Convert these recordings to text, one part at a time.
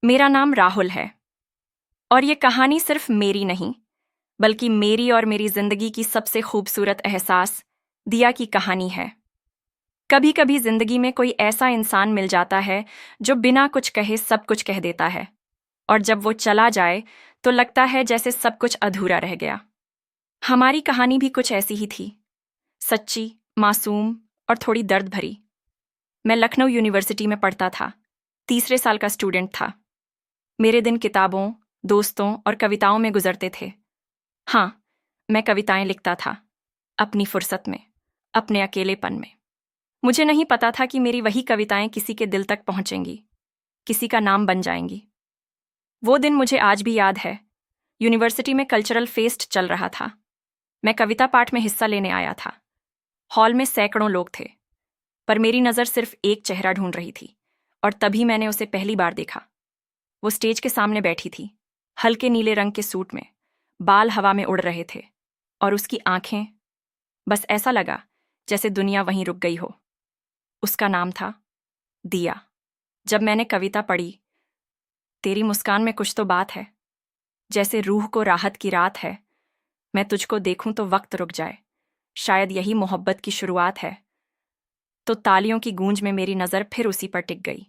मेरा नाम राहुल है और ये कहानी सिर्फ मेरी नहीं, बल्कि मेरी और मेरी जिंदगी की सबसे खूबसूरत एहसास दिया की कहानी है। कभी कभी जिंदगी में कोई ऐसा इंसान मिल जाता है जो बिना कुछ कहे सब कुछ कह देता है, और जब वो चला जाए तो लगता है जैसे सब कुछ अधूरा रह गया। हमारी कहानी भी कुछ ऐसी ही थी, सच्ची, मासूम और थोड़ी दर्द भरी। मैं लखनऊ यूनिवर्सिटी में पढ़ता था, तीसरे साल का स्टूडेंट था। मेरे दिन किताबों, दोस्तों और कविताओं में गुजरते थे। हाँ, मैं कविताएं लिखता था, अपनी फुर्सत में, अपने अकेलेपन में। मुझे नहीं पता था कि मेरी वही कविताएं किसी के दिल तक पहुंचेंगी, किसी का नाम बन जाएंगी। वो दिन मुझे आज भी याद है। यूनिवर्सिटी में कल्चरल फेस्ट चल रहा था। मैं कविता पाठ में हिस्सा लेने आया था। हॉल में सैकड़ों लोग थे, पर मेरी नज़र सिर्फ एक चेहरा ढूंढ रही थी, और तभी मैंने उसे पहली बार देखा। वो स्टेज के सामने बैठी थी, हल्के नीले रंग के सूट में, बाल हवा में उड़ रहे थे, और उसकी आंखें, बस ऐसा लगा जैसे दुनिया वहीं रुक गई हो। उसका नाम था दिया। जब मैंने कविता पढ़ी, तेरी मुस्कान में कुछ तो बात है, जैसे रूह को राहत की रात है, मैं तुझको देखूं तो वक्त रुक जाए, शायद यही मोहब्बत की शुरुआत है। तो तालियों की गूंज में मेरी नज़र फिर उसी पर टिक गई।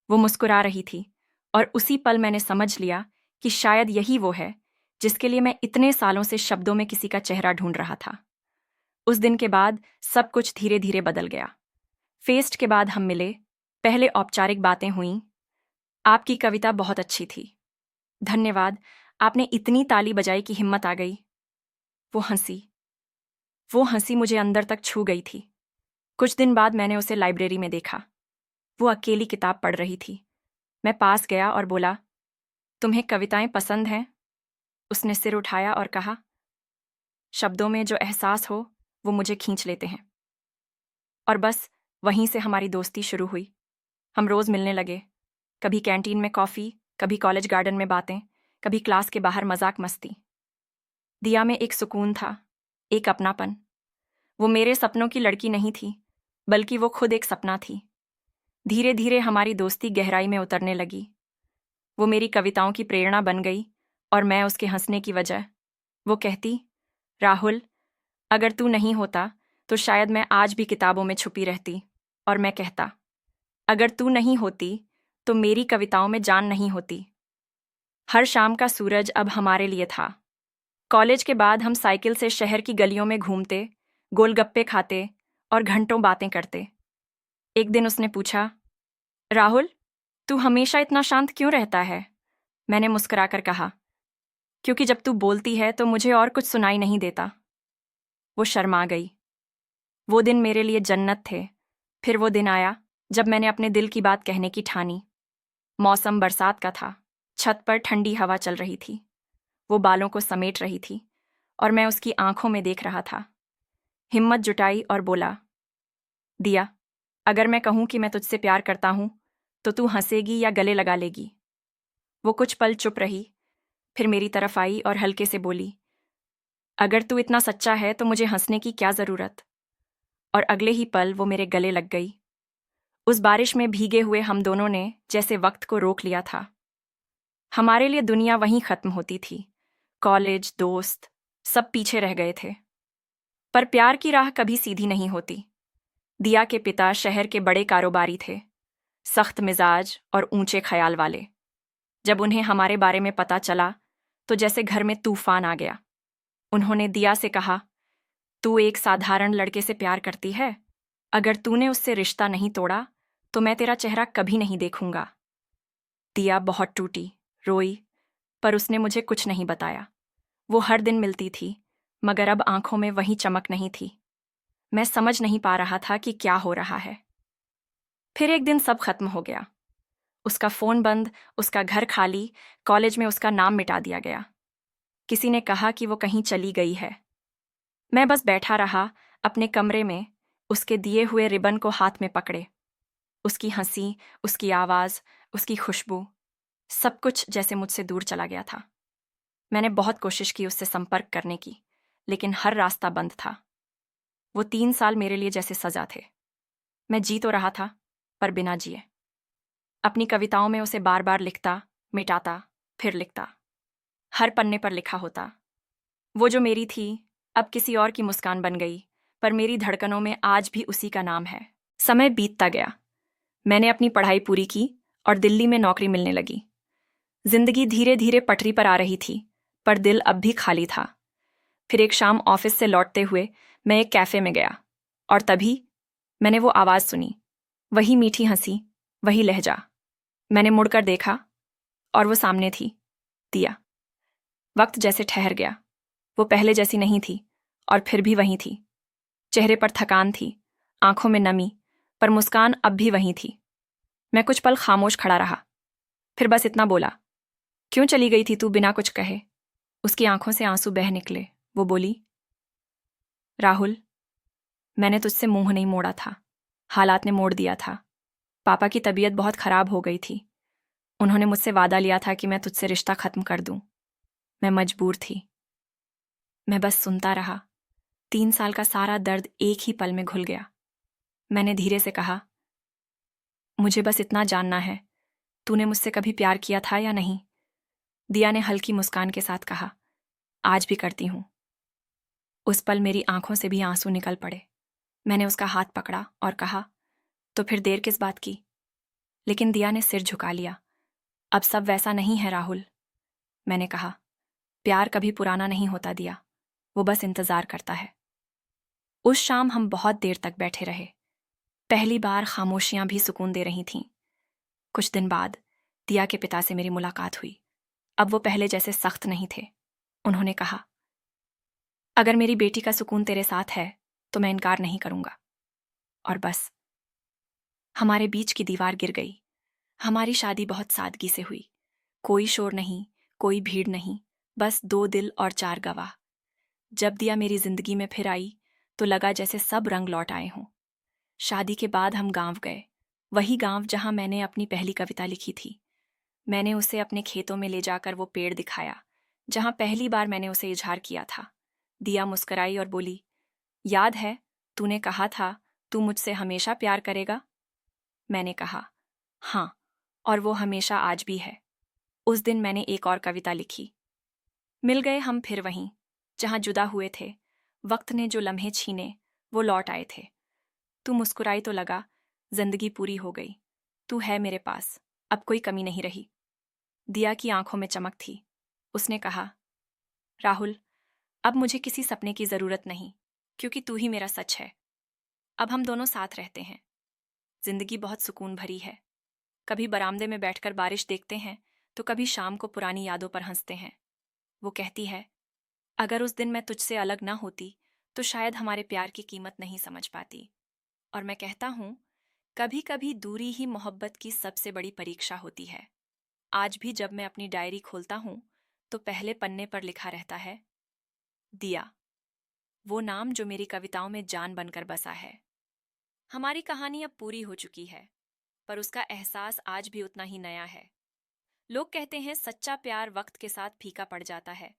वो मुस्कुरा रही थी, और उसी पल मैंने समझ लिया कि शायद यही वो है जिसके लिए मैं इतने सालों से शब्दों में किसी का चेहरा ढूंढ रहा था। उस दिन के बाद सब कुछ धीरे धीरे बदल गया। फेस्ट के बाद हम मिले, पहले औपचारिक बातें हुईं। आपकी कविता बहुत अच्छी थी, धन्यवाद, आपने इतनी ताली बजाई कि हिम्मत आ गई। वो हंसी, वो हंसी मुझे अंदर तक छू गई थी। कुछ दिन बाद मैंने उसे लाइब्रेरी में देखा। वो अकेली किताब पढ़ रही थी। मैं पास गया और बोला, तुम्हें कविताएं पसंद हैं? उसने सिर उठाया और कहा, शब्दों में जो एहसास हो वो मुझे खींच लेते हैं। और बस वहीं से हमारी दोस्ती शुरू हुई। हम रोज मिलने लगे, कभी कैंटीन में कॉफ़ी, कभी कॉलेज गार्डन में बातें, कभी क्लास के बाहर मजाक मस्ती। दिया में एक सुकून था, एक अपनापन। वो मेरे सपनों की लड़की नहीं थी, बल्कि वो खुद एक सपना थी। धीरे धीरे हमारी दोस्ती गहराई में उतरने लगी। वो मेरी कविताओं की प्रेरणा बन गई, और मैं उसके हंसने की वजह। वो कहती, राहुल, अगर तू नहीं होता तो शायद मैं आज भी किताबों में छुपी रहती। और मैं कहता, अगर तू नहीं होती तो मेरी कविताओं में जान नहीं होती। हर शाम का सूरज अब हमारे लिए था। कॉलेज के बाद हम साइकिल से शहर की गलियों में घूमते, गोलगप्पे खाते और घंटों बातें करते। एक दिन उसने पूछा, राहुल, तू हमेशा इतना शांत क्यों रहता है? मैंने मुस्कुराकर कहा, क्योंकि जब तू बोलती है तो मुझे और कुछ सुनाई नहीं देता। वो शर्मा गई। वो दिन मेरे लिए जन्नत थे। फिर वो दिन आया जब मैंने अपने दिल की बात कहने की ठानी। मौसम बरसात का था, छत पर ठंडी हवा चल रही थी। वो बालों को समेट रही थी, और मैं उसकी आंखों में देख रहा था। हिम्मत जुटाई और बोला, दिया, अगर मैं कहूं कि मैं तुझसे प्यार करता हूं तो तू हंसेगी या गले लगा लेगी? वो कुछ पल चुप रही, फिर मेरी तरफ आई और हल्के से बोली, अगर तू इतना सच्चा है तो मुझे हंसने की क्या जरूरत? और अगले ही पल वो मेरे गले लग गई। उस बारिश में भीगे हुए हम दोनों ने जैसे वक्त को रोक लिया था। हमारे लिए दुनिया वहीं खत्म होती थी। कॉलेज, दोस्त, सब पीछे रह गए थे। पर प्यार की राह कभी सीधी नहीं होती। दिया के पिता शहर के बड़े कारोबारी थे, सख्त मिजाज और ऊंचे ख्याल वाले। जब उन्हें हमारे बारे में पता चला तो जैसे घर में तूफान आ गया। उन्होंने दिया से कहा, तू एक साधारण लड़के से प्यार करती है, अगर तूने उससे रिश्ता नहीं तोड़ा तो मैं तेरा चेहरा कभी नहीं देखूंगा। दिया बहुत टूटी, रोई, पर उसने मुझे कुछ नहीं बताया। वो हर दिन मिलती थी, मगर अब आंखों में वही चमक नहीं थी। मैं समझ नहीं पा रहा था कि क्या हो रहा है। फिर एक दिन सब खत्म हो गया। उसका फोन बंद, उसका घर खाली, कॉलेज में उसका नाम मिटा दिया गया। किसी ने कहा कि वो कहीं चली गई है। मैं बस बैठा रहा अपने कमरे में, उसके दिए हुए रिबन को हाथ में पकड़े। उसकी हंसी, उसकी आवाज, उसकी खुशबू, सब कुछ जैसे मुझसे दूर चला गया था। मैंने बहुत कोशिश की उससे संपर्क करने की, लेकिन हर रास्ता बंद था। वो 3 साल मेरे लिए जैसे सजा थे। मैं जी तो रहा था, पर बिना जिए। अपनी कविताओं में उसे बार बार लिखता, मिटाता, फिर लिखता। हर पन्ने पर लिखा होता। वो जो मेरी थी, अब किसी और की मुस्कान बन गई, पर मेरी धड़कनों में आज भी उसी का नाम है। समय बीतता गया। मैंने अपनी पढ़ाई पूरी की और दिल्ली में नौकरी मिलने लगी। जिंदगी धीरे धीरे पटरी पर आ रही थी, पर दिल अब भी खाली था। फिर एक शाम ऑफिस से लौटते हुए मैं एक कैफे में गया, और तभी मैंने वो आवाज सुनी। वही मीठी हंसी, वही लहजा। मैंने मुड़कर देखा, और वो सामने थी, दिया। वक्त जैसे ठहर गया। वो पहले जैसी नहीं थी, और फिर भी वहीं थी। चेहरे पर थकान थी, आंखों में नमी, पर मुस्कान अब भी वहीं थी। मैं कुछ पल खामोश खड़ा रहा, फिर बस इतना बोला, क्यों चली गई थी तू बिना कुछ कहे? उसकी आंखों से आंसू बह निकले। वो बोली, राहुल, मैंने तुझसे मुंह नहीं मोड़ा था, हालात ने मोड़ दिया था। पापा की तबीयत बहुत खराब हो गई थी। उन्होंने मुझसे वादा लिया था कि मैं तुझसे रिश्ता खत्म कर दूं। मैं मजबूर थी। मैं बस सुनता रहा। 3 साल का सारा दर्द एक ही पल में घुल गया। मैंने धीरे से कहा, मुझे बस इतना जानना है, तूने मुझसे कभी प्यार किया था या नहीं? दिया ने हल्की मुस्कान के साथ कहा, आज भी करती हूं। उस पल मेरी आंखों से भी आंसू निकल पड़े। मैंने उसका हाथ पकड़ा और कहा, तो फिर देर किस बात की? लेकिन दिया ने सिर झुका लिया। अब सब वैसा नहीं है राहुल। मैंने कहा, प्यार कभी पुराना नहीं होता दिया, वो बस इंतजार करता है। उस शाम हम बहुत देर तक बैठे रहे। पहली बार खामोशियां भी सुकून दे रही थीं। कुछ दिन बाद दिया के पिता से मेरी मुलाकात हुई। अब वो पहले जैसे सख्त नहीं थे। उन्होंने कहा, अगर मेरी बेटी का सुकून तेरे साथ है तो मैं इनकार नहीं करूंगा। और बस हमारे बीच की दीवार गिर गई। हमारी शादी बहुत सादगी से हुई। कोई शोर नहीं, कोई भीड़ नहीं, बस 2 दिल और 4 गवाह। जब दिया मेरी जिंदगी में फिर आई तो लगा जैसे सब रंग लौट आए हों। शादी के बाद हम गांव गए, वही गांव जहां मैंने अपनी पहली कविता लिखी थी। मैंने उसे अपने खेतों में ले जाकर वो पेड़ दिखाया जहां पहली बार मैंने उसे इजहार किया था। दिया मुस्कुराई और बोली, याद है, तूने कहा था तू मुझसे हमेशा प्यार करेगा? मैंने कहा, हाँ, और वो हमेशा आज भी है। उस दिन मैंने एक और कविता लिखी। मिल गए हम फिर वहीं जहां जुदा हुए थे। वक्त ने जो लम्हे छीने वो लौट आए थे। तू मुस्कुराई तो लगा जिंदगी पूरी हो गई। तू है मेरे पास, अब कोई कमी नहीं रही। दिया की आंखों में चमक थी। उसने कहा, राहुल, अब मुझे किसी सपने की जरूरत नहीं, क्योंकि तू ही मेरा सच है। अब हम दोनों साथ रहते हैं। जिंदगी बहुत सुकून भरी है। कभी बरामदे में बैठकर बारिश देखते हैं, तो कभी शाम को पुरानी यादों पर हंसते हैं। वो कहती है, अगर उस दिन मैं तुझसे अलग ना होती तो शायद हमारे प्यार की कीमत नहीं समझ पाती। और मैं कहता हूं, कभी कभी दूरी ही मोहब्बत की सबसे बड़ी परीक्षा होती है। आज भी जब मैं अपनी डायरी खोलता हूं तो पहले पन्ने पर लिखा रहता है, दिया, वो नाम जो मेरी कविताओं में जान बनकर बसा है। हमारी कहानी अब पूरी हो चुकी है, पर उसका एहसास आज भी उतना ही नया है। लोग कहते हैं सच्चा प्यार वक्त के साथ फीका पड़ जाता है,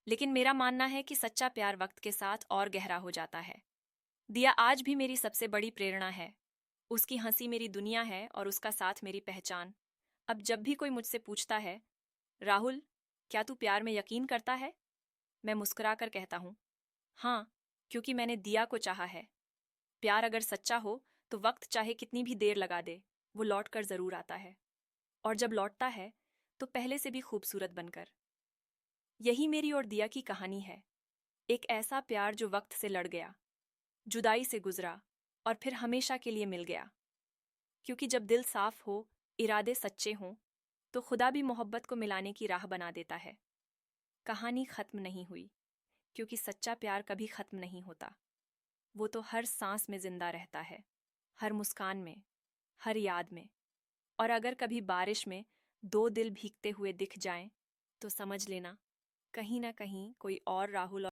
लेकिन मेरा मानना है कि सच्चा प्यार वक्त के साथ और गहरा हो जाता है। दिया आज भी मेरी सबसे बड़ी प्रेरणा है। उसकी हंसी मेरी दुनिया है और उसका साथ मेरी पहचान। अब जब भी कोई मुझसे पूछता है, राहुल, क्या तू प्यार में यकीन करता है? मैं मुस्कुराकर कहता हूँ, हाँ, क्योंकि मैंने दिया को चाहा है। प्यार अगर सच्चा हो तो वक्त चाहे कितनी भी देर लगा दे, वो लौट कर जरूर आता है। और जब लौटता है तो पहले से भी खूबसूरत बनकर। यही मेरी और दिया की कहानी है। एक ऐसा प्यार जो वक्त से लड़ गया, जुदाई से गुजरा, और फिर हमेशा के लिए मिल गया। क्योंकि जब दिल साफ हो, इरादे सच्चे हों, तो खुदा भी मोहब्बत को मिलाने की राह बना देता है। कहानी खत्म नहीं हुई, क्योंकि सच्चा प्यार कभी खत्म नहीं होता। वो तो हर सांस में जिंदा रहता है, हर मुस्कान में, हर याद में। और अगर कभी बारिश में 2 दिल भीगते हुए दिख जाएं, तो समझ लेना, कहीं ना कहीं कोई और राहुल